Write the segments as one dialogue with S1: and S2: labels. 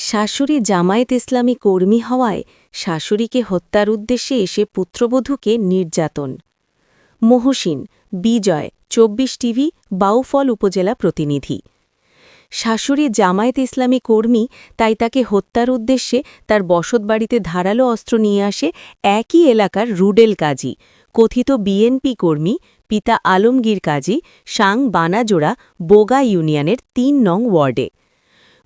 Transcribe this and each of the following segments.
S1: শাশুড়ি জামায়াত ইসলামী কর্মী হওয়ায় শাশুড়িকে হত্যার উদ্দেশ্যে এসে পুত্রবধূকে নির্যাতন। মহসিন, বিজয়, ২৪ টিভি, বাউফল উপজেলা প্রতিনিধি। শাশুড়ি জামায়াত ইসলামী কর্মী, তাই তাকে হত্যার উদ্দেশ্যে তার বসতবাড়িতে ধারালো অস্ত্র নিয়ে আসে একই এলাকার রুডেল কাজী, কথিত বিএনপি কর্মী, পিতা আলমগীর কাজী, সাং বানাজোড়া, বোগা ইউনিয়নের ৩ নং ওয়ার্ডে।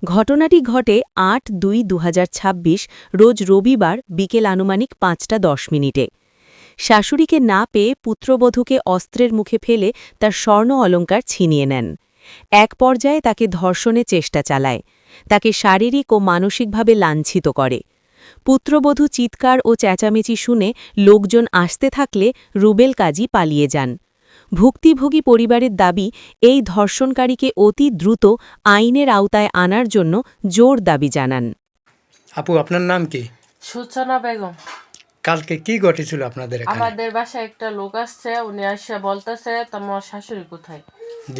S1: ঘটনাটি ঘটে ৮-২-২০২৬ রোজ রবিবার বিকেল আনুমানিক ৫টা ১০ মিনিটে। শাশুড়িকে না পেয়ে পুত্রবধূকে অস্ত্রের মুখে ফেলে তার স্বর্ণ অলঙ্কার ছিনিয়ে নেন। এক পর্যায়ে তাকে ধর্ষণে চেষ্টা চালায়, তাকে শারীরিক ও মানসিকভাবে লাঞ্ছিত করে। পুত্রবধূ চিৎকার ও চেঁচামেচি শুনে লোকজন আসতে থাকলে রুবেল কাজী পালিয়ে যান। ভুক্তভোগী পরিবারের দাবি, এই ধর্ষণকারীকে অতি দ্রুত আইনের আওতায় আনার জন্য জোর দাবি জানান।
S2: আপু, আপনার নাম কি?
S3: সূচনা বেগম।
S2: কালকে কি ঘটেছিল আপনাদের এখানে?
S3: আমাদের বাসায় একটা লোক আসছে, উনি এসে বলতেছে তোমার শাশুড়ি কোথায়।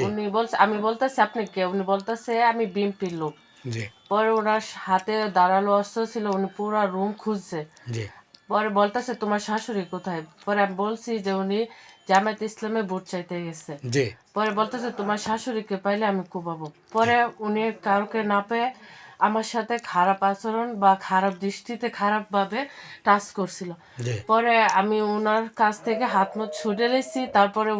S3: উনি বলছে, আমি বলতেছি আপনি কে? উনি বলতেছে আমি বিএমপির লোক। পরে ওনার হাতে দাঁড়ালো অস্ত্র ছিল, উনি পুরো রুম খুঁজছে। পরে বলতেছে তোমার শাশুড়ি কোথায়? পরে আমি বলছি যে উনি জামায়াত ইসলামে ভোট চাইতে গেছে। পরে বলতেছে তোমার শাশুড়িকে পাইলে আমি কোবাবো। পরে উনি কাউকে না পেয়ে আমার সাথে খারাপ আচরণ বা খারাপ দৃষ্টিতে খারাপভাবে টাচ করছিল। পরে আমি ওনার কাছ থেকে হাত মুখ ছুটে লেছি। তারপরে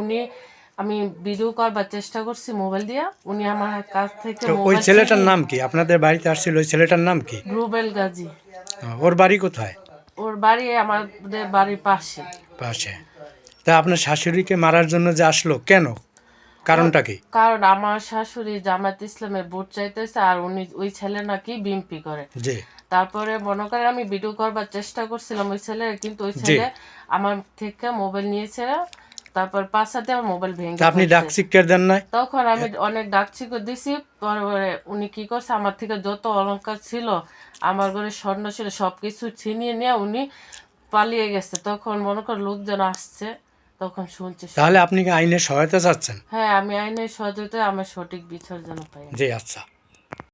S3: আমি ভিডিও করবার চেষ্টা করছি মোবাইল দিয়ে। উনি আমার কাছ থেকে
S2: ওই ছেলেটার নাম কি? আপনাদের বাড়িতে আসছিল ওই ছেলেটার নাম কি?
S3: রুবেল গাজী।
S2: ওর বাড়ি কোথায়?
S3: ওর বাড়ি আমাদের বাড়ির পাশে।
S2: তা আপনার শাশুড়িকে মারার জন্য যে আসলো, কেন? কারণটা কি?
S3: কারণ আমার শাশুড়ি জামায়াত ইসলামের ভোট চাইতেছে, আর উনি ওই ছেলে নাকি বিএমপি করে। তারপরে মনে করেন আমি ভিডিও করবার চেষ্টা করছিলাম ওই ছেলে, কিন্তু ওই ছেলে আমার থেকে মোবাইল নিয়েছে। তারপর ৫ আমার মোবাইল ভেঙে।
S2: আপনি ডাকচিৎকার দেন না?
S3: তখন আমি অনেক ডাকচিৎকার দিছি। পরে উনি কি করছে, আমার থেকে যত অলংকার ছিল, আমার ঘরে স্বর্ণ ছিল, সবকিছু ছিনিয়ে নিয়ে উনি পালিয়ে গেছে। তখন মনে কর লোকজন আসছে, তখন শুনছি।
S2: তাহলে আপনি কি আইনের সহায়তা চাচ্ছেন?
S3: হ্যাঁ, আমি আইনের সহায়তা, আমার সঠিক বিচার যেন পাই।
S2: আচ্ছা।